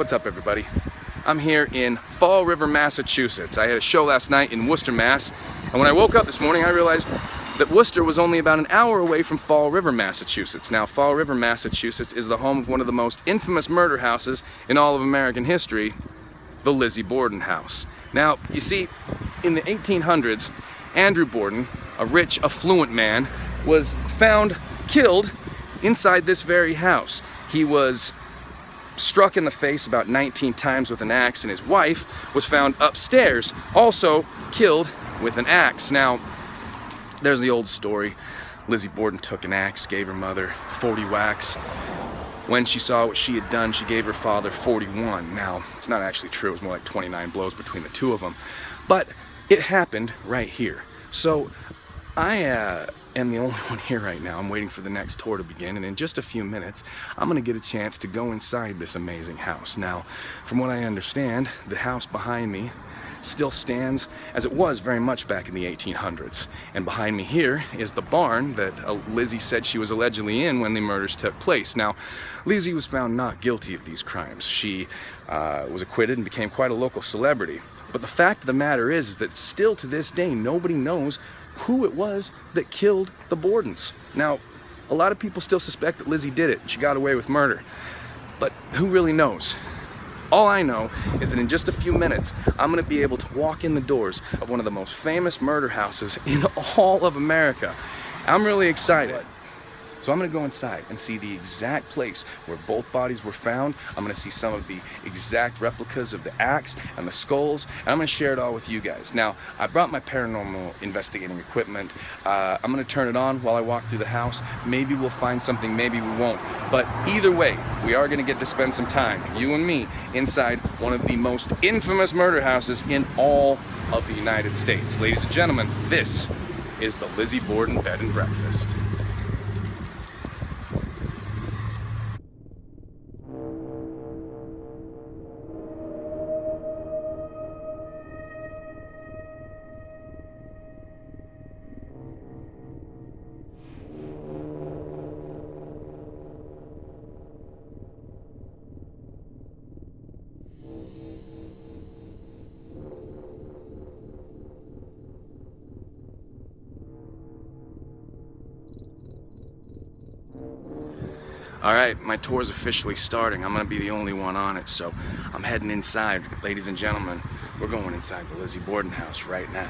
What's up, everybody? I'm here in Fall River, Massachusetts. I had a show last night in Worcester, Mass. And when I woke up this morning, I realized that Worcester was only about an hour away from Fall River, Massachusetts. Now, Fall River, Massachusetts is the home of one of the most infamous murder houses in all of American history, the Lizzie Borden House. Now, you see, in the 1800s, Andrew Borden, a rich, affluent man, was found killed inside this very house. He was struck in the face about 19 times with an axe, and his wife was found upstairs, also killed with an axe. Now, there's the old story. Lizzie Borden took an axe, gave her mother 40 whacks. When she saw what she had done, she gave her father 41. Now, it's not actually true. It was more like 29 blows between the two of them. But it happened right here. So I am the only one here right now. I'm waiting for the next tour to begin, and in just a few minutes, I'm gonna get a chance to go inside this amazing house. Now, from what I understand, the house behind me still stands as it was very much back in the 1800s. And behind me here is the barn that Lizzie said she was allegedly in when the murders took place. Now, Lizzie was found not guilty of these crimes. She was acquitted and became quite a local celebrity. But the fact of the matter is that still to this day, nobody knows who it was that killed the Bordens. Now, a lot of people still suspect that Lizzie did it. She got away with murder. But who really knows? All I know is that in just a few minutes, I'm gonna be able to walk in the doors of one of the most famous murder houses in all of America. I'm really excited. So I'm gonna go inside and see the exact place where both bodies were found. I'm gonna see some of the exact replicas of the axe and the skulls, and I'm gonna share it all with you guys. Now, I brought my paranormal investigating equipment. I'm gonna turn it on while I walk through the house. Maybe we'll find something, maybe we won't. But either way, we are gonna get to spend some time, you and me, inside one of the most infamous murder houses in all of the United States. Ladies and gentlemen, this is the Lizzie Borden Bed and Breakfast. All right, my tour's officially starting. I'm gonna be the only one on it, so I'm heading inside. Ladies and gentlemen, we're going inside the Lizzie Borden house right now.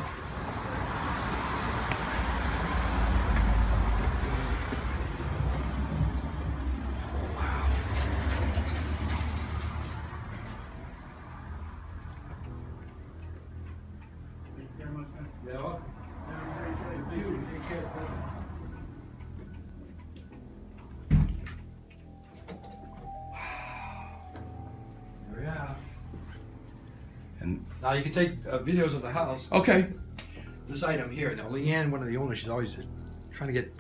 And now you can take videos of the house. Okay. This item here. Now Leanne, one of the owners, she's always trying to get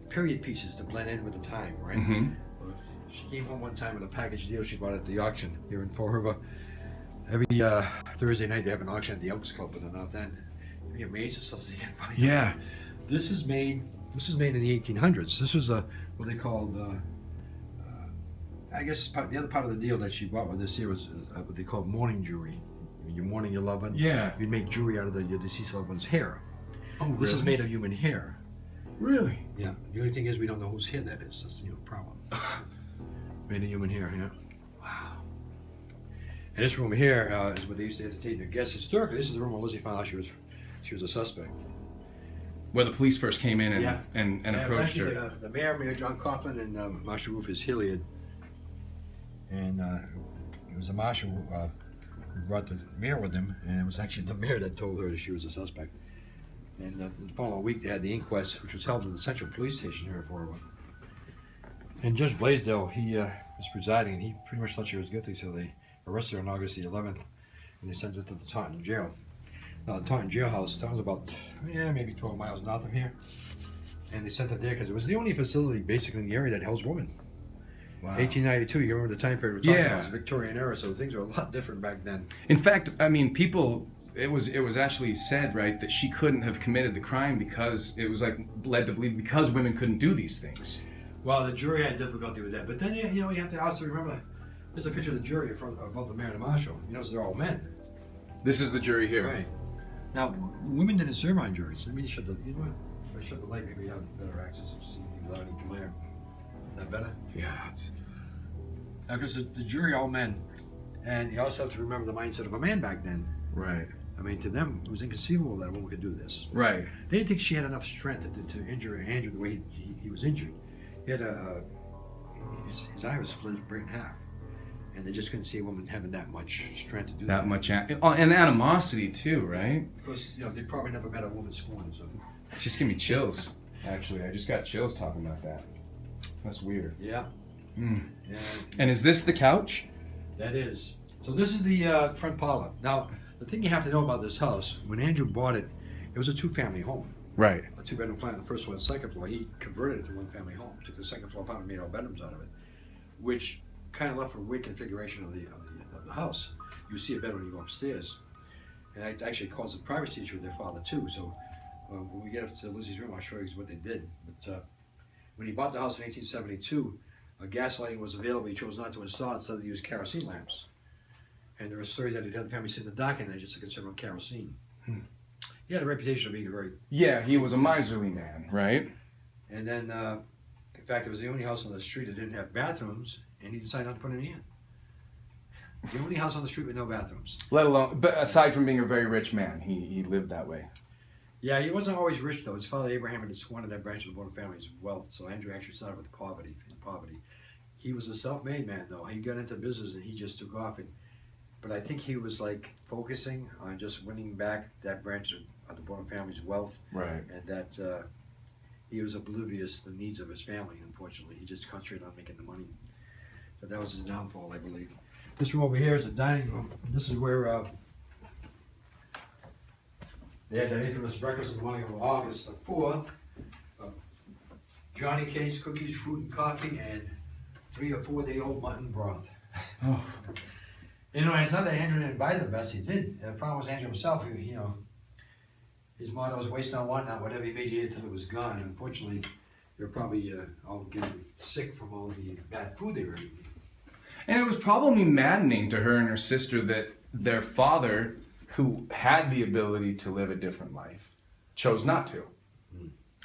period pieces to blend in with the time, right? Mm-hmm. She came home one time with a package deal she bought at the auction here in Fall River. Every Thursday night they have an auction at the Elks Club, but they're not then. You get maids and stuff so you can buy. Yeah. This was made in the 1800s. This was what they called. I guess the other part of the deal that she bought with this here was what they call mourning jewelry. When you're mourning your loved one, Yeah. you'd make jewelry out of your deceased loved one's hair. Oh, really? This is made of human hair. Really? Yeah. The only thing is we don't know whose hair that is. That's the problem. Made of human hair, yeah. Wow. And this room here is what they used to entertain their guests. Historically, this is the room where Lizzie found out she was a suspect. Where the police first came in and, Yeah. and approached her. The Mayor John Coughlin, and Marshal Rufus Hilliard. And it was the marshal who brought the mayor with him, and it was actually the mayor that told her that she was a suspect. And the following week they had the inquest, which was held at the Central Police Station here in Fall River. And Judge Blaisdell, he was presiding, and he pretty much thought she was guilty, so they arrested her on August the 11th, and they sent her to the Taunton jail. Now the Taunton jailhouse, that was about, maybe 12 miles north of here. And they sent her there because it was the only facility basically in the area that housed women. Wow. 1892, you remember the time period we're talking about? It was the Victorian era, so things were a lot different back then. In fact, I mean, people, it was actually said, right, that she couldn't have committed the crime because it was like led to believe because women couldn't do these things. Well, the jury had difficulty with that, but then you have to also remember There's a picture of the jury in front of both the mayor and the marshal. You notice they're all men. This is the jury here. Right. Now, women didn't serve on juries. Let me shut the, you know what? If I shut the light, maybe you have better access to see without any glare. Is that better? Yeah, it's... Now, because the jury, all men, and you also have to remember the mindset of a man back then. Right. I mean, to them, it was inconceivable that a woman could do this. Right. They didn't think she had enough strength to injure Andrew the way he was injured. He had his eye was split right in half. And they just couldn't see a woman having that much strength to do that. That much... and animosity, too, right? Because, you know, they probably never met a woman scorned, so... Just give me chills, actually. I just got chills talking about that. That's weird. Yeah. Yeah. And is this the couch? That is. So this is the front parlor. Now, the thing you have to know about this house, when Andrew bought it, it was a two-family home. Right. A two-bedroom flat on the first floor and second floor. He converted it to one-family home. Took the second floor apartment and made all bedrooms out of it, which kind of left a weird configuration of the house. You see it better when you go upstairs, and it actually caused a privacy issue with their father too. So when we get up to Lizzie's room, I'll show you what they did. But when he bought the house in 1872, gas lighting was available. He chose not to install it, instead to use kerosene lamps. And there were stories that he'd had the family sit in the dock in there just to consider on kerosene. He had a reputation of being a very... Yeah, he was a miserly man, right? And then, in fact, it was the only house on the street that didn't have bathrooms, and he decided not to put any in. The only house on the street with no bathrooms. Let alone, but aside from being a very rich man, he lived that way. Yeah, he wasn't always rich, though. His father, Abraham, had squandered that branch of the Borden family's wealth, so Andrew actually started with poverty. He was a self-made man, though. He got into business, and he just took off. But I think he was, like, focusing on just winning back that branch of the Borden family's wealth. Right. And that he was oblivious to the needs of his family, unfortunately. He just concentrated on making the money. So that was his downfall, I believe. This room over here is a dining room. And this is where they had that infamous breakfast in the morning of August the 4th. Johnny cakes, cookies, fruit, and coffee, and 3 or 4 day old mutton broth. Oh. You know, it's not that Andrew didn't buy the best, he did. The problem was Andrew himself, you know, his motto was waste not, want not, whatever he made you eat until it was gone. Unfortunately, they're probably all getting sick from all the bad food they were eating. And it was probably maddening to her and her sister that their father, who had the ability to live a different life, chose not to.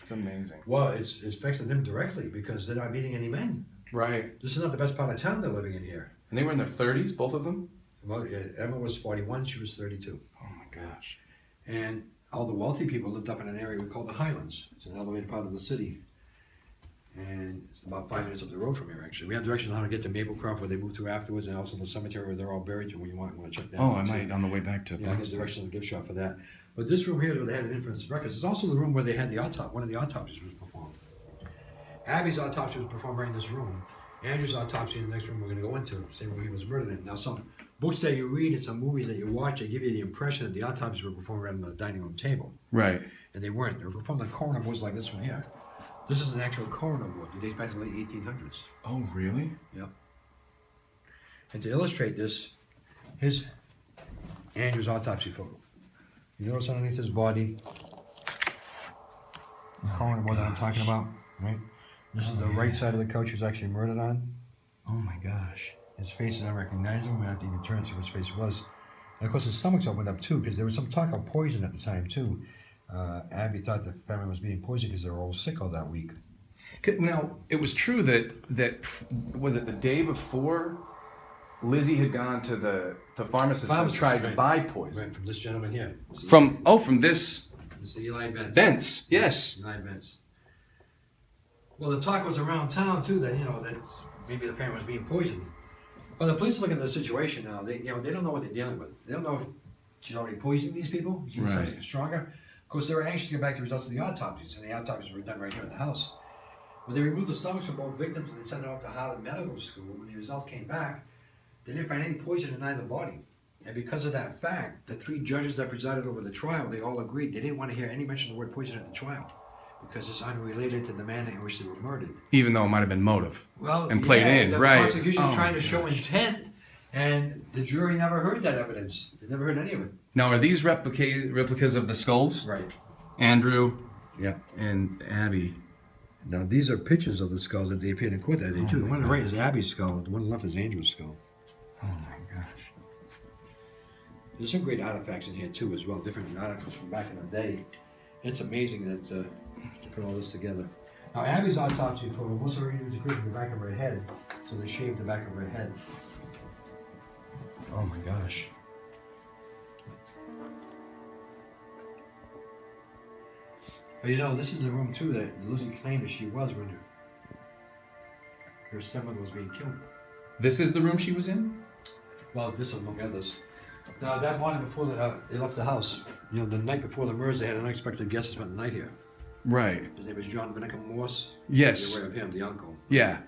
It's amazing. Well, it's affected them directly because they're not meeting any men. Right. This is not the best part of town they're living in here. And they were in their 30s, both of them? Well, Emma was 41, she was 32. Oh my gosh. And all the wealthy people lived up in an area we call the Highlands. It's an elevated part of the city. And it's about 5 minutes up the road from here, actually. We have directions on how to get to Maplecroft, where they moved to afterwards, and also the cemetery where they're all buried, and when you want to check that out. Oh, I might on the way back to... Yeah, I get directions on the gift shop for that. But this room here is where they had an infamous breakfast. It's also the room where they had the one of the autopsies was performed. Abby's autopsy was performed right in this room. Andrew's autopsy in the next room we're going to go into, same room he was murdered in. Now, some books that you read and some movies that you watch, they give you the impression that the autopsies were performed right on the dining room table. Right. And they weren't. They were performed on coroner boards like this one here. This is an actual coroner board. It dates back to the late 1800s. Oh, really? Yep. And to illustrate this, here's Andrew's autopsy photo. You notice underneath his body, the coroner board that I'm talking about, right? This is the right side of the couch he was actually murdered on. Oh my gosh. His face is unrecognizable. We have to even turn and see what his face was. And of course, his stomach's opened up too, because there was some talk of poison at the time too. Abby thought the family was being poisoned because they were all sick all that week. Now, it was true that was it the day before Lizzie had gone to the pharmacist and tried to buy poison? Right, from this gentleman here. From this... This is Eli Bentz. Bentz, yes. Eli Bentz. Well, the talk was around town too that, you know, that maybe the family was being poisoned. Well, the police look at the situation now. They don't know what they're dealing with. They don't know if she's already poisoning these people. She's something stronger. Of course, they were anxious to get back to the results of the autopsies, and the autopsies were done right here in the house. When they removed the stomachs from both victims and they sent them up to Harvard Medical School, when the results came back, they didn't find any poison in either body. And because of that fact, the 3 judges that presided over the trial, they all agreed they didn't want to hear any mention of the word poison at the trial, because it's unrelated to the manner in which they were murdered. Even though it might have been motive. Well, and played in, the right? The prosecution's trying to gosh. show intent, and the jury never heard that evidence. They never heard any of it. Now, are these replicas of the skulls? Right. Andrew Yeah. and Abby. Now, these are pictures of the skulls that they appeared in court that day, too. The one on the right is Abby's skull. The one on the left is Andrew's skull. There's some great artifacts in here too as well, different articles from back in the day. It's amazing that to put all this together. Now Abby's autopsy photo, most of her injuries occurred in the back of her head, so they shaved the back of her head. Oh my gosh. But you know, this is the room too that Lizzie claimed that she was when her stepmother was being killed. This is the room she was in? Well, this among others. Now that morning before they left the house, you know, the night before the murders, they had an unexpected guest spent the night here. Right. His name was John Vinicum Morse. Yes. You're aware of him, the uncle. Yeah.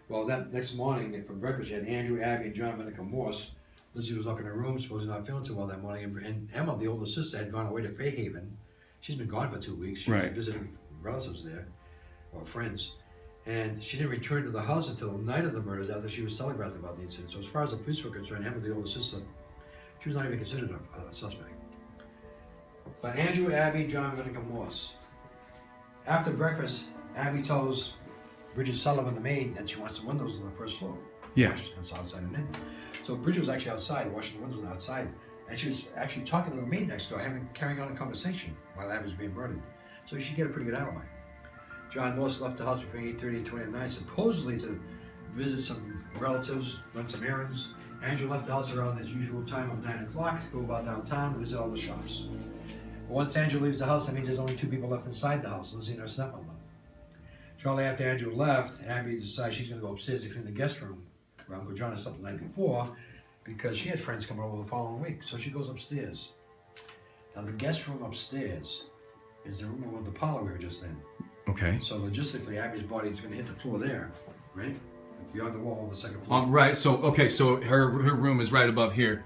Well, that next morning for breakfast, you had Andrew, Abby, and John Vinicum Morse. Lizzie was up in her room, supposedly not feeling too well that morning, and Emma, the older sister, had gone away to Fairhaven. She's been gone for 2 weeks. She was visiting relatives there, or friends. And she didn't return to the house until the night of the murders after she was telegraphed about the incident. So as far as the police were concerned, Emma, the older sister, she was not even considered a suspect. But Andrew, Abby, John Vinicum Morse. After breakfast, Abby tells Bridget Sullivan, the maid, that she wants the windows on the first floor. Yeah. It's outside and in. So Bridget was actually outside, washing the windows outside, and she was actually talking to the maid next door, carrying on a conversation while Abby was being murdered. So she get a pretty good alibi. John Morse left the house between 8:30 and 20 at night, supposedly to visit some relatives, run some errands. Andrew left the house around his usual time of 9 o'clock to go about downtown and visit all the shops. But once Andrew leaves the house, that means there's only 2 people left inside the house, Lizzie and her stepmother. Shortly after Andrew left, Abby decides she's going to go upstairs to clean the guest room where Uncle John had slept the night before because she had friends coming over the following week. So she goes upstairs. Now the guest room upstairs is the room with the parlor we were just in. Okay. So logistically, Abby's body is going to hit the floor there, right? Beyond the wall on the second floor. Right. So okay. So her room is right above here.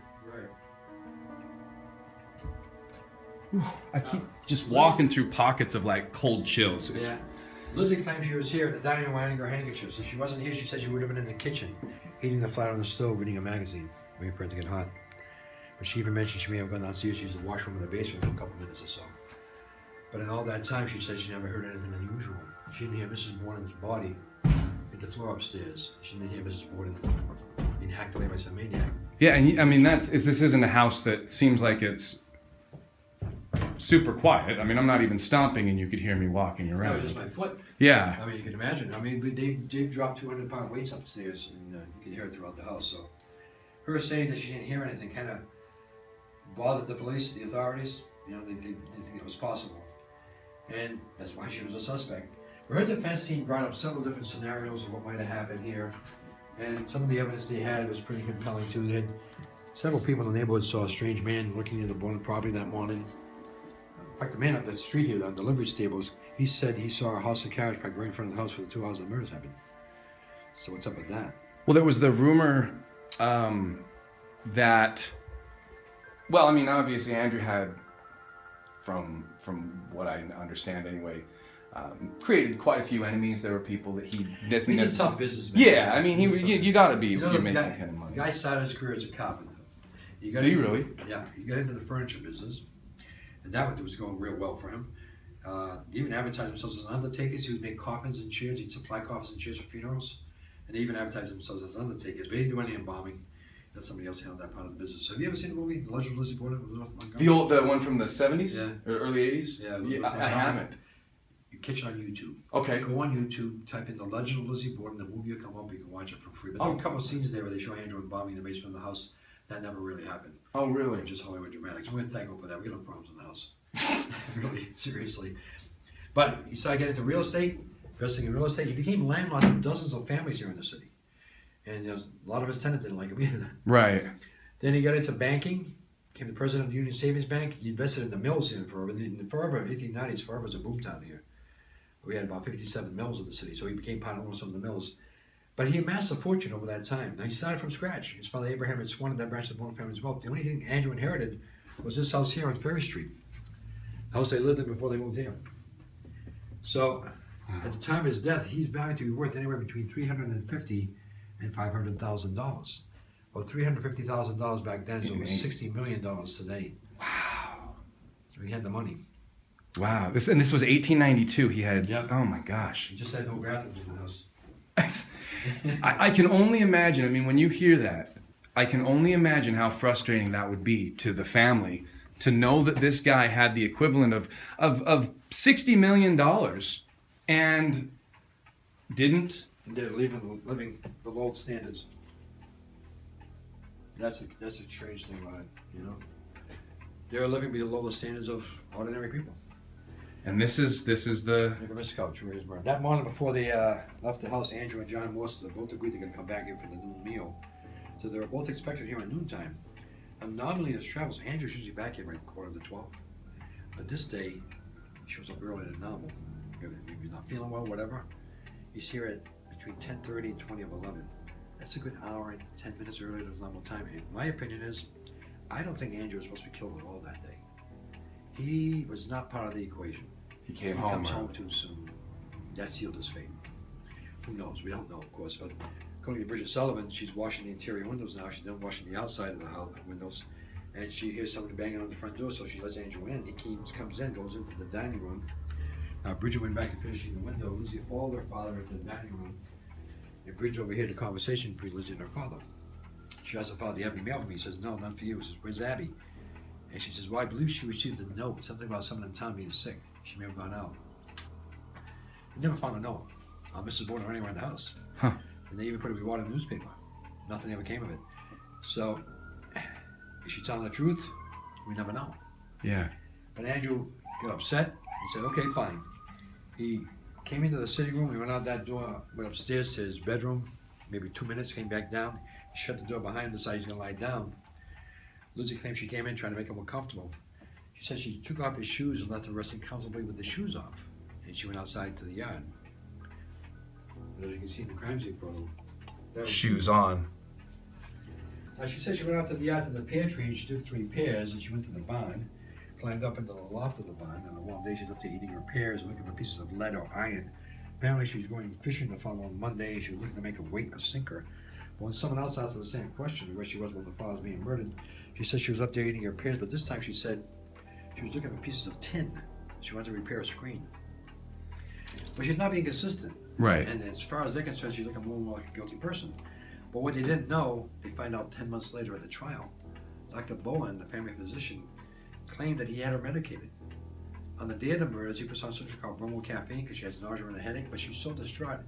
Right. I keep just walking through pockets of like cold chills. Yeah. Lizzie claims she was here at the dining room ironing her handkerchiefs. If she wasn't here, she said she would have been in the kitchen, heating the flat on the stove, reading a magazine, waiting for it to get hot. But she even mentioned she may have gone downstairs to use the washroom in the basement for a couple minutes or so. But in all that time, she said she never heard anything unusual. She didn't hear Mrs. Borden's body hit the floor upstairs. She didn't hear Mrs. Borden being hacked away by some maniac. Yeah, and I mean this isn't a house that seems like it's super quiet. I mean, I'm not even stomping, and you could hear me walking around. That was just my foot. Yeah. I mean, you can imagine. I mean, Dave dropped 200-pound weights upstairs, and you can hear it throughout the house. So, her saying that she didn't hear anything kind of bothered the police, the authorities. You know, they didn't think it was possible. And that's why she was a suspect. But her defense team brought up several different scenarios of what might have happened here. And some of the evidence they had was pretty compelling too. They had several people in the neighborhood saw a strange man looking into the Borden property that morning. In fact, the man up the street here on delivery stables, he said he saw a horse and carriage parked right in front of the house for the 2 hours the murders happened. So what's up with that? Well, there was the rumor that, well, I mean, obviously Andrew had, from what I understand anyway, created quite a few enemies. There were people that he doesn't. He's a tough businessman. Yeah, I mean, you got to be if you're making that kind of money. The guy started his career as a carpenter. Do you really? Yeah, he got into the furniture business, and that was going real well for him. He even advertised themselves as undertakers. He would make coffins and chairs. He'd supply coffins and chairs for funerals, and they even advertised themselves as undertakers. But he didn't do any embalming. Let somebody else handle that part of the business. Have you ever seen the movie The Legend of Lizzie Borden? The one from the 70s? Yeah. Or early 80s? Yeah, I haven't. You catch it on YouTube. Okay. Go on YouTube, type in The Legend of Lizzie Borden, the movie will come up, you can watch it for free. But there are a couple of scenes there where they show Andrew embalming in the basement of the house. That never really happened. Oh, really? They're just Hollywood dramatics. We're thankful for that. We got no problems in the house. Really, seriously. But he started getting into real estate, investing in real estate. He became landlord of dozens of families here in the city. And a lot of his tenants didn't like him either. Right. Then he got into banking, became the president of the Union Savings Bank. He invested in the mills here in Forever. In Forever, 1890s, Forever was a boom town here. We had about 57 mills in the city, so he became part owner of some of the mills. But he amassed a fortune over that time. Now, he started from scratch. His father Abraham had squandered that branch of the Borden family's wealth. The only thing Andrew inherited was this house here on Ferry Street, the house they lived in before they moved here. So, at the time of his death, he's valued to be worth anywhere between $350,000 and $500,000. Well, $350,000 back then is over $60 million today. Wow. So he had the money. Wow. This was 1892. He had. Yep. Oh my gosh. He just had no bathrooms in the house. I can only imagine. I mean, when you hear that, I can only imagine how frustrating that would be to the family to know that this guy had the equivalent of $60 million and didn't. And they're living below standards. That's a strange thing about it, you know. They're living below the standards of ordinary people. And this is the. That morning before they left the house, Andrew and John Worcester both agreed they're going to come back here for the noon meal. So they were both expected here at noontime. And normally as travels, Andrew's usually back here by 11:45. But this day, he shows up earlier than normal. Maybe he's not feeling well, whatever. He's here at between 10:30 and 20 of 11. That's a good hour and 10 minutes earlier than his normal time. And my opinion is, I don't think Andrew was supposed to be killed at all that day. He was not part of the equation. He came He home. comes home too soon. That sealed his fate. Who knows? We don't know, of course. But according to Bridget Sullivan, she's washing the interior windows now. She's done washing the outside of the house windows. And she hears someone banging on the front door, so she lets Andrew in. He comes in, goes into the dining room. Now, Bridget went back to finishing the window. Lizzie followed her father into the dining room. And Bridget overheard the conversation between Lizzie and her father. She asks her father, "Do you have any mail for me?" He says, "No, none for you." He says, "Where's Abby?" And she says, "Well, I believe she received a note, something about someone in town being sick. She may have gone out." They never found a note on Mrs. Borden or anywhere in the house. Huh. And they even put a reward in the newspaper. Nothing ever came of it. So, is she telling the truth? We never know. Yeah. But Andrew got upset and said, "Okay, fine." He came into the sitting room. He went out that door, went upstairs to his bedroom, maybe 2 minutes, came back down. He shut the door behind him, decided he's going to lie down. Lizzie claims she came in trying to make him more comfortable. She said she took off his shoes and left him resting comfortably with the shoes off. And she went outside to the yard. And as you can see in the crime scene photo, that was Shoes on. Now she said she went out to the yard to the pear tree and she took 3 pears and she went to the barn, climbed up into the loft of the barn. On a warm day, she's up there eating her pears and looking for pieces of lead or iron. Apparently, she was going fishing the following Monday. She was looking to make a weight, a sinker. But when someone else asked her the same question, where she was when the father was being murdered, she said she was up there eating her pears, but this time she said she was looking for pieces of tin. She wanted to repair a screen. But she's not being consistent. Right. And as far as they're concerned, she's looking more and more like a guilty person. But what they didn't know, they find out 10 months later at the trial. Dr. Bowen, the family physician, claimed that he had her medicated. On the day of the murders, he put on something called bromo caffeine because she has nausea and a headache, but she's so distraught,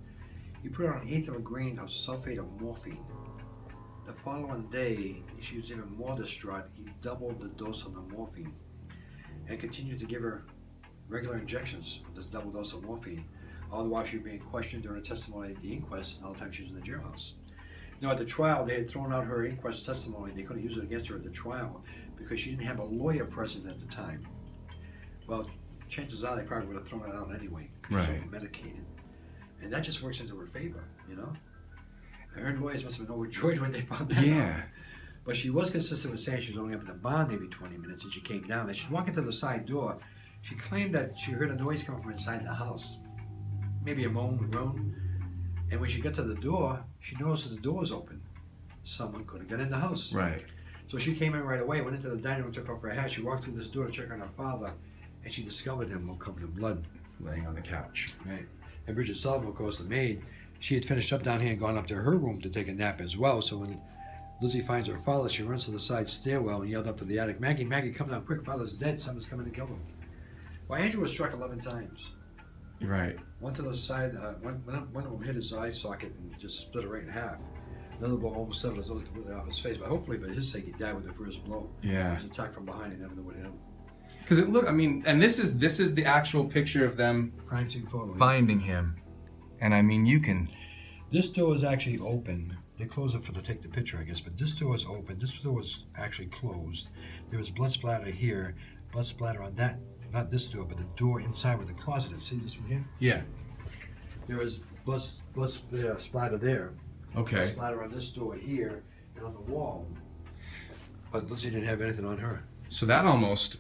he put her on 1/8 of a grain of sulfate of morphine. The following day, she was even more distraught. He doubled the dose of the morphine and continued to give her regular injections of this double dose of morphine, all the while she was being questioned during her testimony at the inquest and all the time she was in the jailhouse. Now, at the trial, they had thrown out her inquest testimony. They couldn't use it against her at the trial because she didn't have a lawyer present at the time. Well, chances are they probably would have thrown it out anyway. Right. She's so medicated. And that just works into her favor, you know? Her lawyers must have been overjoyed when they found that out. But she was consistent with saying she was only up in the barn maybe 20 minutes and she came down. And she's walking to the side door. She claimed that she heard a noise coming from inside the house. Maybe a moan, groan. And when she got to the door, she noticed that the door was open. Someone could have got in the house. Right. So she came in right away, went into the dining room, took off her hat. She walked through this door to check on her father, and she discovered him all covered in blood. Laying on the couch. Right. And Bridget Sullivan, of course, the maid, she had finished up down here and gone up to her room to take a nap as well. So when Lizzie finds her father, she runs to the side stairwell and yelled up to the attic, "Maggie, Maggie, come down quick, father's dead, someone's coming to kill him." Well, Andrew was struck 11 times. Right. One to the side, one of them hit his eye socket and just split it right in half. Another blow almost severed his nose completely off his face, but hopefully for his sake he died with the first blow. Yeah. He was attacked from behind and never knew what hit him. Because it look, I mean, and this is the actual picture of them Crime scene photo. finding him, and I mean you can. This door is actually open. They closed it for to take the picture, I guess, but this door is open. This door was actually closed. There was blood splatter here, blood splatter on that, not this door, but the door inside where the closet is. See this from here? Yeah. There was blood splatter there. Okay. Blood splatter on this door here and on the wall. But Lizzie didn't have anything on her. So that almost.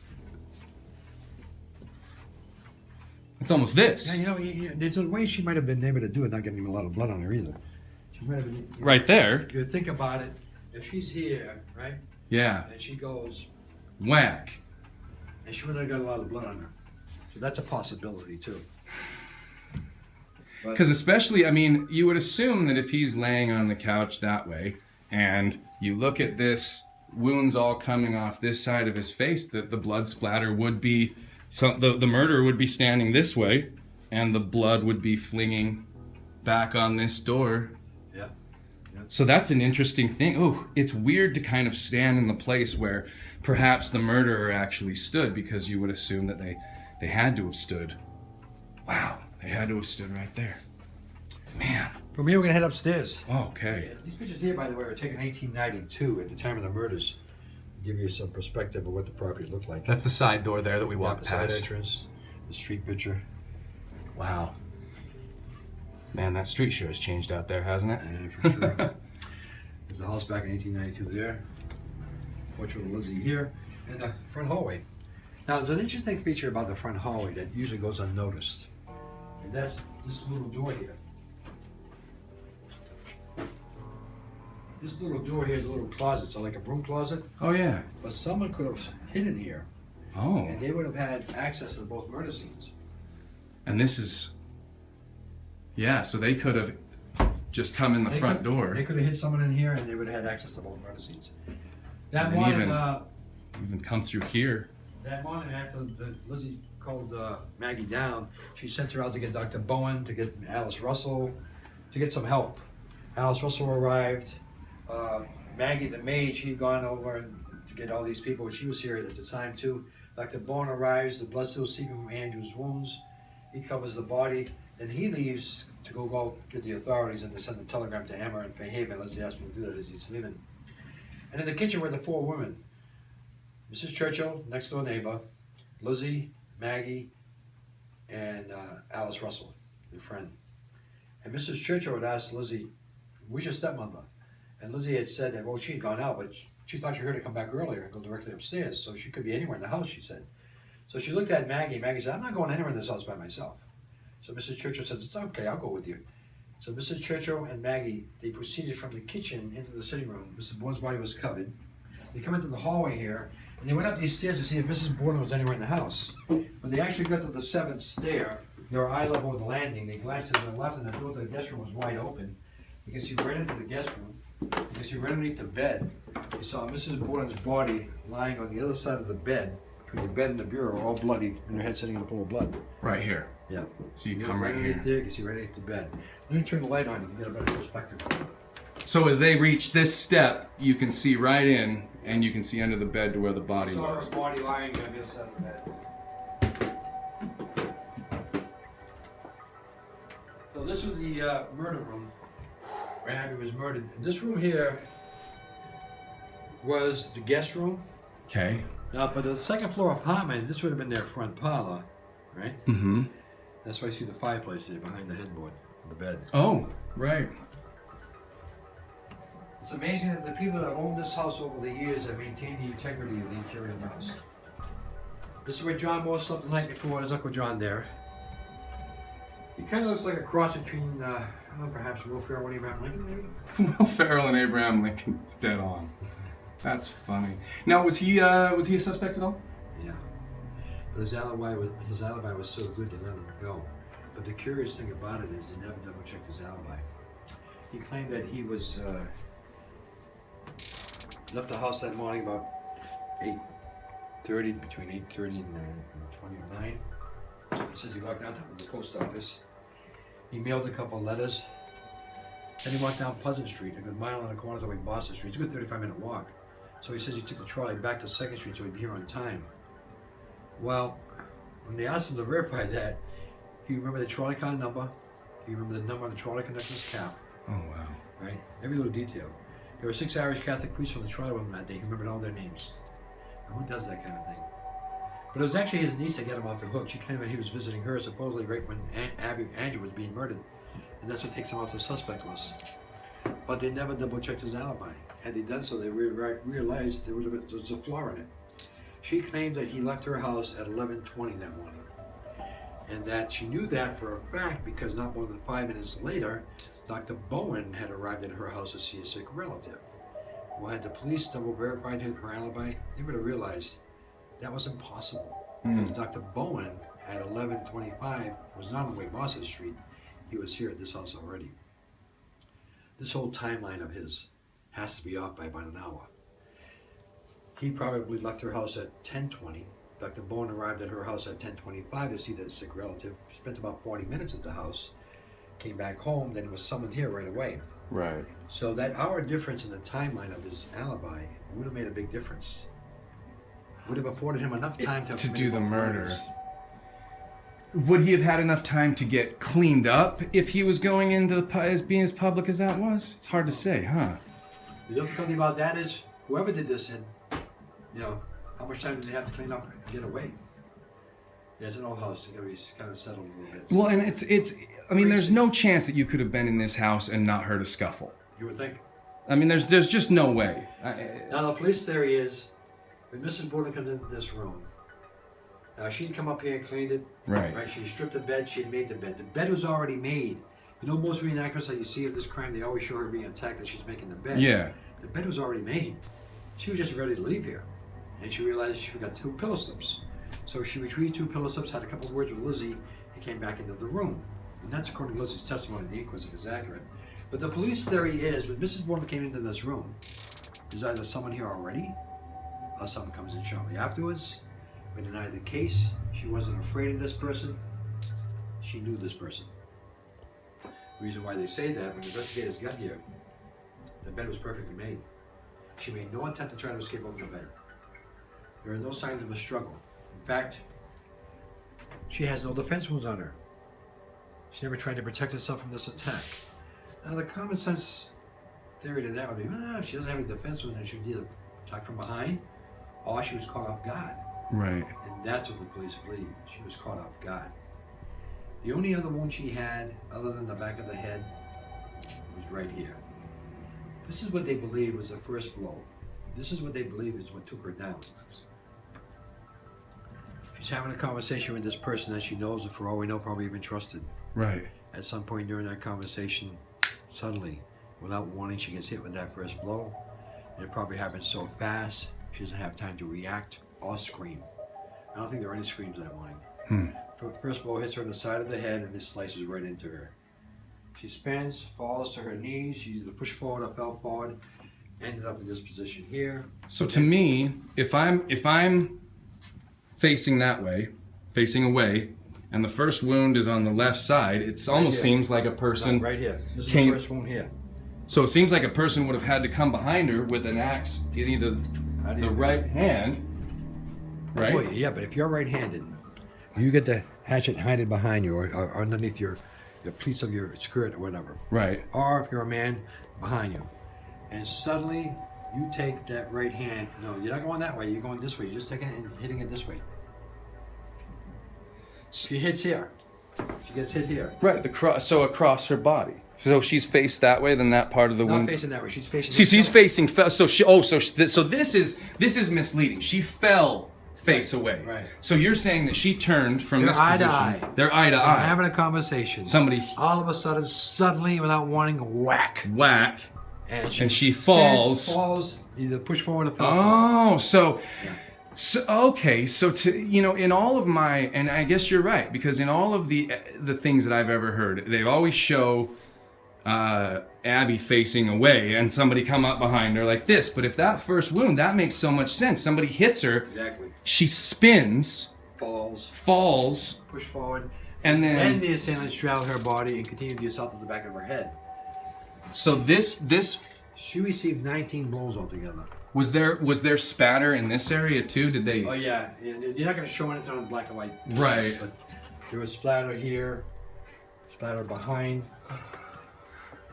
It's almost this. Yeah, you know, there's a way she might have been able to do it, not getting a lot of blood on her either. She might have been. Right there. You think about it. If she's here, right? Yeah. And she goes, Whack. and she wouldn't have got a lot of blood on her. So that's a possibility too. Because especially, I mean, you would assume that if he's laying on the couch that way, and you look at this, wounds all coming off this side of his face, that the blood splatter would be, so the murderer would be standing this way, and the blood would be flinging back on this door. Yeah. So that's an interesting thing. Oh, it's weird to kind of stand in the place where perhaps the murderer actually stood, because you would assume that they had to have stood. Wow, they had to have stood right there. Man. From here, we're gonna head upstairs. Oh, okay. These pictures here, by the way, were taken in 1892 at the time of the murders. Give you some perspective of what the property looked like. That's the side door there that we walked The side past. entrance, the street picture. Wow. Man, that street sure has changed out there, hasn't it? Yeah, for sure. There's a house back in 1892 there. Portrait of Lizzie here. And the front hallway. Now, there's an interesting feature about the front hallway that usually goes unnoticed. And that's this little door here. This little door here is a little closet, so like a broom closet. Oh, yeah. But someone could have hidden here, Oh. and they would have had access to both murder scenes. And this is... Yeah, so they could have just come in the front door. They could have hid someone in here, and they would have had access to both murder scenes. That And morning, even come through here. that morning after Lizzie called Maggie down, she sent her out to get Dr. Bowen, to get Alice Russell, to get some help. Alice Russell arrived. Maggie, the maid, she'd gone over to get all these people. She was here at the time too. Dr. Bowen arrives. The blood still seeping from Andrew's wounds. He covers the body. Then he leaves to go get the authorities and to send a telegram to Emma and Fairhaven. Lizzie asked him to do that as he's leaving. And in the kitchen were the four women. Mrs. Churchill, next door neighbor, Lizzie, Maggie, and Alice Russell, their friend. And Mrs. Churchill had asked Lizzie, "Where's your stepmother?" And Lizzie had said that, well, she'd gone out, but she thought she heard her come back earlier and go directly upstairs, so she could be anywhere in the house, she said. So she looked at Maggie. Maggie said, "I'm not going anywhere in this house by myself." So Mrs. Churchill says, "It's okay, I'll go with you." So Mrs. Churchill and Maggie, they proceeded from the kitchen into the sitting room. Mrs. Borden's body was covered. They come into the hallway here, and they went up these stairs to see if Mrs. Borden was anywhere in the house. When they actually got to the 7th stair, they were eye level with the landing. They glanced to the left, and the door to the guest room was wide open. You can see right into the guest room. You can see right underneath the bed. You saw Mrs. Borden's body lying on the other side of the bed, between the bed and the bureau, all bloodied, and her head sitting in a pool of blood. Right here. Yeah. So you come right underneath here. there, you can see right underneath the bed. Let me turn the light on, you can get a better perspective. So as they reach this step, you can see right in, and you can see under the bed to where the body Saw was. her body lying on the other side of the bed. So this was the murder room where Abby was murdered. This room here was the guest room. Okay. Now, but the second floor apartment, this would have been their front parlor, right? Mm-hmm. That's why I see the fireplace there behind the headboard of the bed. Oh, right. It's amazing that the people that owned this house over the years have maintained the integrity of the interior of the house. This is where John Moore slept the night before. There's Uncle John there. He kind of looks like a cross between, perhaps Will Ferrell and Abraham Lincoln, maybe? Will Ferrell and Abraham Lincoln. It's dead on. That's funny. Now, was he a suspect at all? Yeah. But his alibi was so good they let him go. But the curious thing about it is they never double-checked his alibi. He claimed that he was left the house that morning about 8:30, between 8:30 and 29. He says he walked downtown to the post office. He mailed a couple of letters. Then he walked down Pleasant Street, a good mile on the corner of the way Boston Street. It's a good 35-minute walk. So he says he took the trolley back to 2nd Street so he'd be here on time. Well, when they asked him to verify that, he remembered the trolley car number, he remembered the number on the trolley conductor's cap. Oh, wow. Right? Every little detail. There were 6 Irish Catholic priests on the trolley with him that day. He remembered all their names. Now, who does that kind of thing? But it was actually his niece that got him off the hook. She claimed that he was visiting her supposedly right when Andrew was being murdered. And that's what takes him off the suspect list. But they never double-checked his alibi. Had they done so, they realized there was a flaw in it. She claimed that he left her house at 11:20 that morning. And that she knew that for a fact because not more than 5 minutes later, Dr. Bowen had arrived at her house to see a sick relative. Well, had the police double verified her alibi, they would have realized that was impossible. Because Dr. Bowen at 11:25 was not on the way Boston Street. He was here at this house already. This whole timeline of his has to be off by about an hour. He probably left her house at 10:20. Dr. Borden arrived at her house at 10:25 to see that sick relative. Spent about 40 minutes at the house. Came back home, then was summoned here right away. Right. So that hour difference in the timeline of his alibi would have made a big difference. Would have afforded him enough time to do the murder. murders. Would he have had enough time to get cleaned up if he was going into as being as public as that was? It's hard to say, huh? The difficulty about that is whoever did this had, how much time did they have to clean up and get away? There's an old house. He's kind of settled a little bit. Well, and I mean, there's no chance that you could have been in this house and not heard a scuffle. You would think. I mean, there's just no way. Now the police theory is, when Mrs. Borden comes into this room, now she'd come up here and cleaned it. Right. She stripped the bed. She had made the bed. The bed was already made. You know, most reenactments that you see of this crime, they always show her being attacked as she's making the bed. Yeah. The bed was already made. She was just ready to leave here, and she realized she forgot 2 pillow slips. So she retrieved 2 pillow slips, had a couple of words with Lizzie, and came back into the room. And that's according to Lizzie's testimony. The inquisitor is accurate. But the police theory is, when Mrs. Borden came into this room, there's either someone here already, or someone comes in shortly afterwards. But in either case, she wasn't afraid of this person. She knew this person. The reason why they say that, when the investigators got here, the bed was perfectly made. She made no attempt to try to escape over the bed. There are no signs of a struggle. In fact, she has no defense wounds on her. She never tried to protect herself from this attack. Now, the common sense theory to that would be, if she doesn't have any defense wounds, then she was either attacked from behind, or she was caught off guard. Right. And that's what the police believe. She was caught off guard. The only other wound she had, other than the back of the head, was right here. This is what they believe was the first blow. This is what they believe is what took her down. She's having a conversation with this person that she knows, and for all we know, probably even trusted. Right. At some point during that conversation, suddenly, without warning, she gets hit with that first blow. And it probably happens so fast, she doesn't have time to react or scream. I don't think there are any screams that morning. First blow hits her on the side of the head, and it slices right into her. She spins, falls to her knees. She either pushed forward or fell forward. Ended up in this position here. So to me, if I'm facing that way, facing away, and the first wound is on the left side, it almost seems like a person right here. This is the first wound here. So it seems like a person would have had to come behind her with an axe, getting the right hand, right? Boy, yeah, but if you're right-handed, you get the hatchet hiding behind you or underneath your pleats of your skirt or whatever. Right. Or if you're a man, behind you. And suddenly, you take that right hand. No, you're not going that way. You're going this way. You're just taking it and hitting it this way. She hits here. She gets hit here. Right. So across her body. So if she's faced that way, then that part of the wound. Not facing that way. She's facing. See, she's facing. So this is misleading. She fell face away. Right. So you're saying that she turned from this eye to position. eye. They're eye to They're eye. having a conversation. Somebody all of a sudden, suddenly, without warning, whack. And she falls. Falls. Either push forward or fall forward. Oh, so okay. So in all of my, and I guess you're right, because in all of the things that I've ever heard, they always show Abby facing away and somebody come up behind her like this. But if that first wound, that makes so much sense. Somebody hits her. Exactly. She spins. Falls. Push forward. And then the assailant straddled her body and continued to assault at the back of her head. So this she received 19 blows altogether. Was there spatter in this area too? Did they? Oh yeah. You're not going to show anything on black and white. Right. But there was splatter here, splatter behind,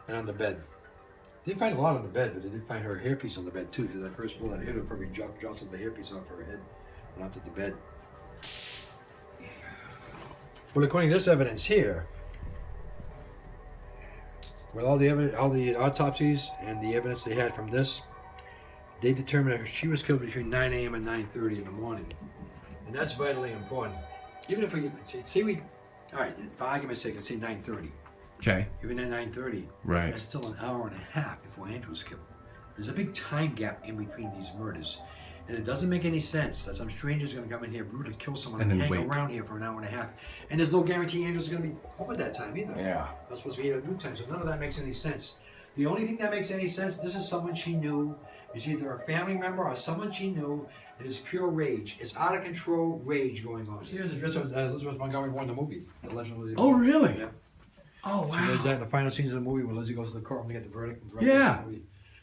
and on the bed. They didn't find a lot on the bed, but they did find her hairpiece on the bed too. Because that first blow that hit her probably jostled the hairpiece off her head and onto the bed. Well, according to this evidence here, with all the evidence, all the autopsies and the evidence they had from this, they determined that she was killed between 9 a.m. and 9:30 in the morning, and that's vitally important. Even if we say all right, for argument's sake, let's say 9:30. Okay. Even at 9:30, right? That's still an hour and a half before Andrew was killed. There's a big time gap in between these murders. And it doesn't make any sense that some stranger's going to come in here, brutally kill someone, and hang around here for an hour and a half. And there's no guarantee Andrew's going to be home at that time either. Yeah. That's supposed to be here at noon time, so none of that makes any sense. The only thing that makes any sense, this is someone she knew. It's either a family member or someone she knew. It is pure rage. It's out of control rage going on. Here's the dress of Elizabeth Montgomery won the movie. The Legend of Lizzie Oh, Borden. really? Yeah. Oh, wow. So there's that in the final scenes of the movie when Lizzie goes to the courtroom to get the verdict. Yeah.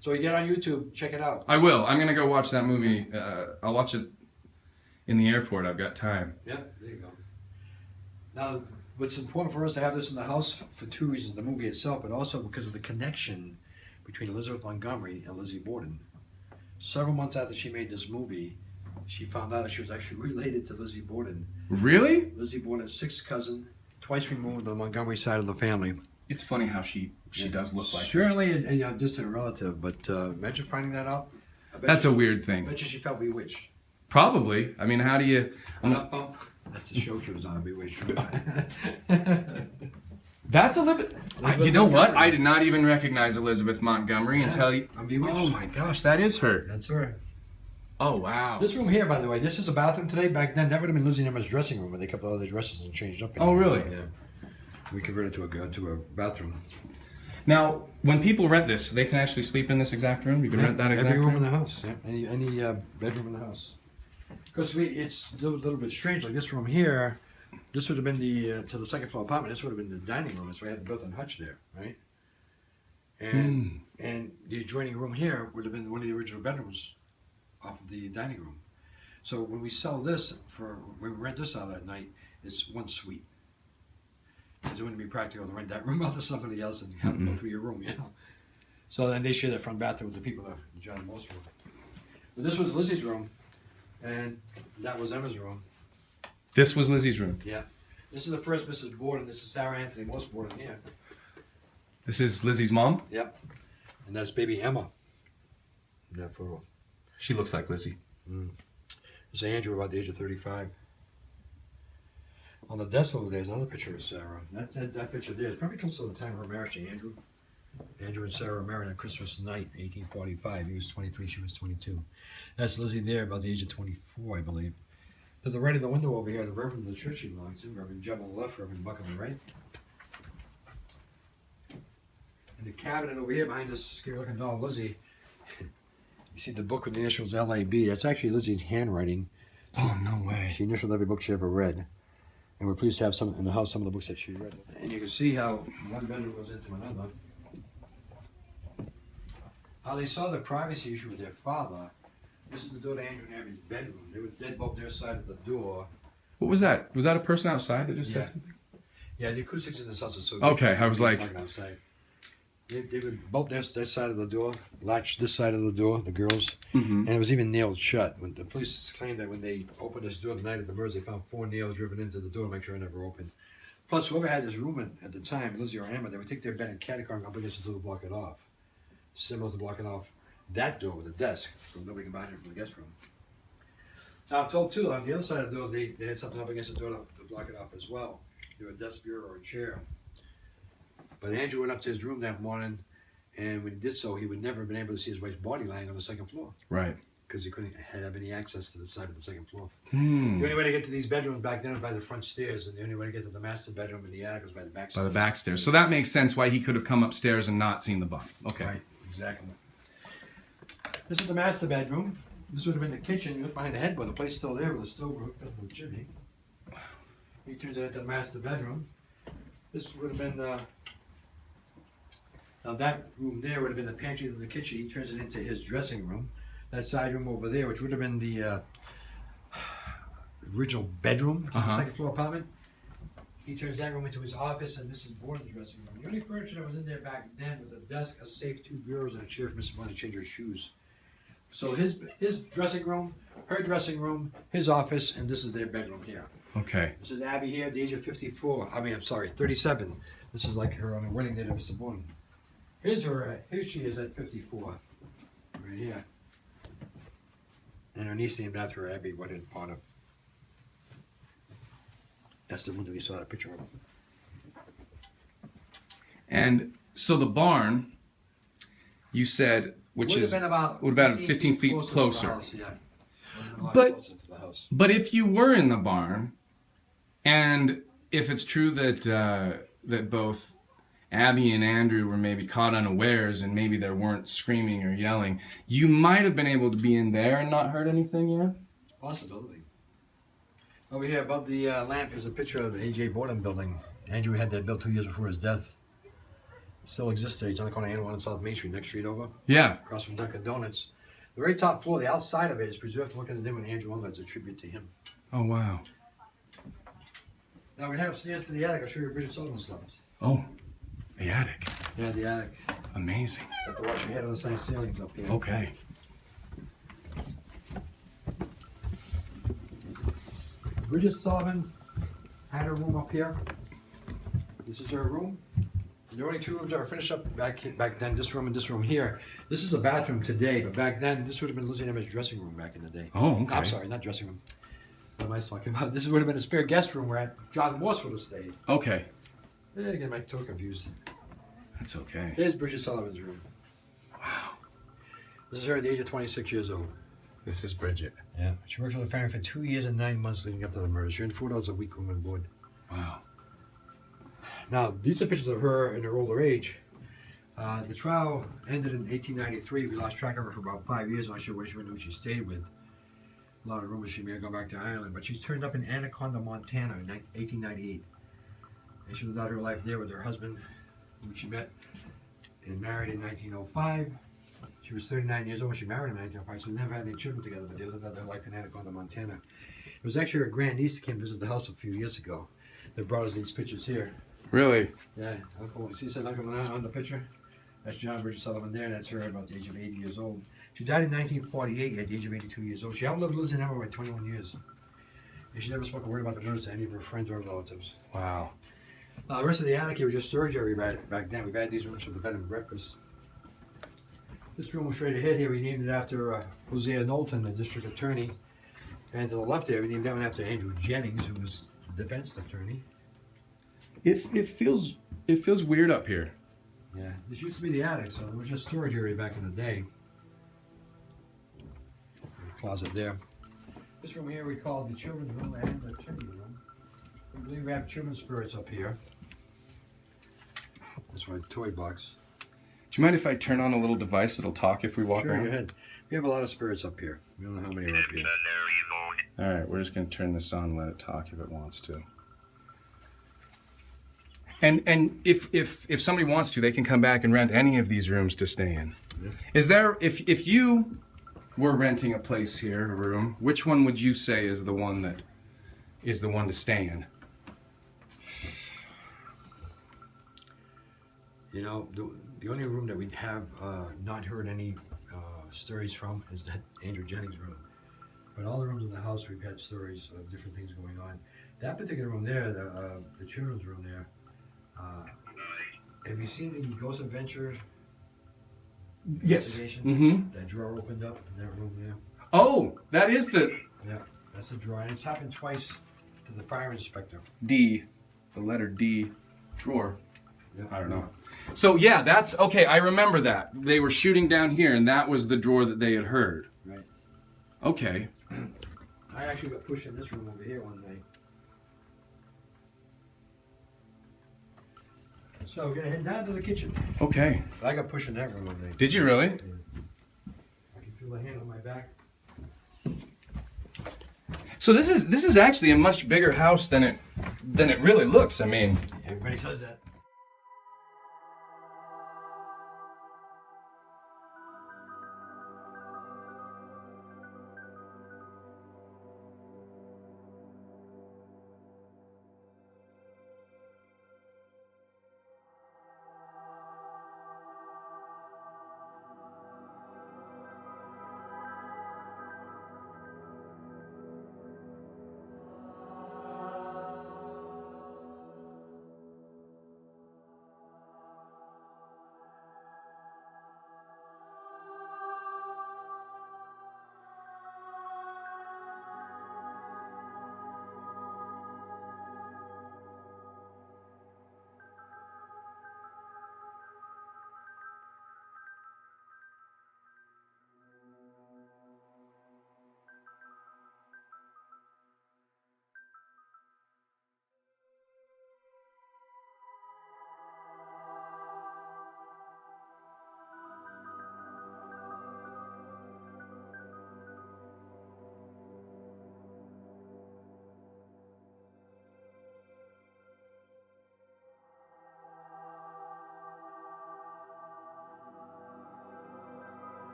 So you get on YouTube, check it out. I will. I'm going to go watch that movie. I'll watch it in the airport. I've got time. Yeah, there you go. Now, what's important for us to have this in the house for two reasons: the movie itself, but also because of the connection between Elizabeth Montgomery and Lizzie Borden. Several months after she made this movie, she found out that she was actually related to Lizzie Borden. Really? Lizzie Borden's sixth cousin, twice removed on the Montgomery side of the family. It's funny how she does look like her. Certainly a distant relative, but imagine finding that out. That's a weird I thing. bet you she felt bewitched. Probably. I mean, how do you... That's the show she was on, Bewitched. That's a little bit... You know what? I did not even recognize Elizabeth Montgomery until you... I'm Bewitched. Oh my gosh, that is her. That's her. Oh, wow. This room here, by the way, this is a bathroom today. Back then, that would have been Lizzie and Emma's dressing room, but they kept all their dresses and changed up. Oh, really? Yeah. We converted to a bathroom. Now, when people rent this, they can actually sleep in this exact room? You can rent that exact Every room in room? the house. Yeah. Any bedroom in the house. Because it's a little bit strange. Like this room here, this would have been to the second floor apartment. This would have been the dining room. That's why I had the built-in hutch there, right? And the adjoining room here would have been one of the original bedrooms off of the dining room. So when we sell this when we rent this out at night, it's one suite. Because it wouldn't be practical to rent that room out to somebody else and have them go through your room, you know. So then they share that front bathroom with the people that John and Most room. But this was Lizzie's room, and that was Emma's room. This was Lizzie's room. Yeah. This is the first Mrs. Borden. This is Sarah Anthony Most Borden here. This is Lizzie's mom? Yep. And that's baby Emma in that photo. She looks like Lizzie. This is Andrew about the age of 35. On the desk over there is another picture of Sarah. That picture there is probably close to the time of her marriage to Andrew. Andrew and Sarah were married on Christmas night, 1845. He was 23, she was 22. That's Lizzie there about the age of 24, I believe. To the right of the window over here, the Reverend of the church she belongs to, Reverend Jeb on the left, Reverend Buck on the right. In the cabinet over here behind this scary looking doll, Lizzie, you see the book with the initials L.A.B. That's actually Lizzie's handwriting. Oh, no way. She initialed every book she ever read. And we're pleased to have some in the house, some of the books that she read. And you can see how one bedroom goes into another. How they saw the privacy issue with their father. This is the door to Andrew and Abby's bedroom. They'd both their side of the door. What was that? Was that a person outside that just said something? Yeah, the acoustics in this house is so good. Okay, I was like... Outside. They would bolt their side of the door, latch this side of the door, the girls, and it was even nailed shut. When the police claimed that when they opened this door the night of the murders, they found 4 nails driven into the door to make sure it never opened. Plus, whoever had this room at the time, Lizzie or Emma, they would take their bed and catty-corner up against the door to block it off. Similar to blocking off that door with a desk, so nobody can buy it from the guest room. Now, I'm told, too, on the other side of the door, they had something up against the door to block it off as well. Either a desk, bureau, or a chair. But Andrew went up to his room that morning, and when he did so, he would never have been able to see his wife's body lying on the second floor. Right. Because he couldn't have any access to the side of the second floor. The only way to get to these bedrooms back then was by the front stairs, and the only way to get to the master bedroom and the attic was by the back stairs. By the back stairs. So that makes sense why he could have come upstairs and not seen the body. Okay. Right, exactly. This is the master bedroom. This would have been the kitchen. You look behind the headboard. The plate's still there with the stove hooked up to the chimney. He turns it into the master bedroom. This would have been the... Now that room there would have been the pantry of the kitchen. He turns it into his dressing room. That side room over there, which would have been the original bedroom to the second floor apartment, he turns that room into his office and Mrs. Borden's dressing room. The only furniture that was in there back then was a desk, a safe, 2 bureaus, and a chair for Mrs. Borden to change her shoes. So his dressing room, her dressing room, his office, and this is their bedroom here. Okay. This is Abby here at the age of 54. I mean, I'm sorry, 37. This is like her on her wedding day to Mr. Borden. Here's her. Here she is at 54, right here. And her niece named after her, Abby Woodhead Potter. That's the window you saw that picture of. And so the barn, you said, which would is have been about 15 feet closer. To the house, yeah. But closer to the house. But if you were in the barn, and if it's true that that both Abby and Andrew were maybe caught unawares and maybe they weren't screaming or yelling, you might have been able to be in there and not heard anything, yeah? Possibility. Over here above the lamp is a picture of the A.J. Borden building. Andrew had that built 2 years before his death. It still exists there. It's on the corner of Ann and South Main Street, next street over, Yeah. across from Dunkin' Donuts. The very top floor, the outside of it, is preserved to look at the name of Andrew Unler. It's a tribute to him. Oh, wow. Now we head upstairs to the attic. I'll show you where Bridget Sullivan slept. Oh, the attic. Yeah, the attic. Amazing. Have to wash your head on the side ceilings up here. Okay. Bridget Sullivan had her room up here. This is her room. There are only two rooms that were finished up back then, this room and this room here. This is a bathroom today, but back then, this would have been Lizzie and Emma's dressing room back in the day. Oh, okay. I'm sorry, not dressing room. What am I talking about? This would have been a spare guest room where John Morse would have stayed. Okay. I get my toe confused. That's okay. Here's Bridget Sullivan's room. Wow. This is her at the age of 26 years old. This is Bridget. Yeah. She worked for the family for 2 years and 9 months leading up to the murder. She earned $4 a week room and board. Wow. Now, these are pictures of her in her older age. The trial ended in 1893. We lost track of her for about 5 years. I'm not sure where she went, who she stayed with. A lot of rumors she may have gone back to Ireland, but she turned up in Anaconda, Montana in 1898. And she lived out her life there with her husband, who she met and married in 1905. She was 39 years old when she married him in 1905, so they never had any children together, but they lived out their life in Anaconda, Montana. It was actually her grandniece that came visit the house a few years ago that brought us these pictures here. Really? Yeah, Uncle, see said Uncle on the picture? That's John Bridget Sullivan there, and that's her at about the age of 80 years old. She died in 1948 at the age of 82 years old. She outlived Liz and Emma by 21 years. And she never spoke a word about the murders to any of her friends or relatives. Wow. The rest of the attic here was just storage area back then. We've had these rooms for the bed and breakfast. This room was straight ahead here. We named it after Hosea Knowlton, the district attorney. And to the left there, we named that one after Andrew Jennings, who was the defense attorney. It feels weird up here. Yeah, this used to be the attic, so it was just storage area back in the day. Closet there. This room here we call the children's room and the attorney room. We believe we have children's spirits up here. That's my toy box. Do you mind if I turn on a little device that'll talk if we walk Sure, around? go ahead. We have a lot of spirits up here. We don't know how many are up here. All right, we're just going to turn this on and let it talk if it wants to. And if somebody wants to, they can come back and rent any of these rooms to stay in. Yeah. Is there, if you were renting a place here, a room, which one would you say is the one that is the one to stay in? You know, the only room that we have not heard any stories from is that Andrew Jennings room. But all the rooms in the house, we've had stories of different things going on. That particular room there, the children's room there, have you seen the Ghost Adventure Yes. investigation? Mm-hmm. That drawer opened up in that room there. Oh, that is the Yeah, that's the drawer. And it's happened twice to the fire inspector. D, the letter D drawer. Yeah, I don't know. So yeah, that's okay. I remember that. They were shooting down here, and that was the drawer that they had heard. Right. Okay. I actually got pushed in this room over here one night. So we're gonna head down to the kitchen. Okay. I got pushed in that room one night. Did you really? I can feel the hand on my back. So this is actually a much bigger house than it really looks. I mean, Everybody says that.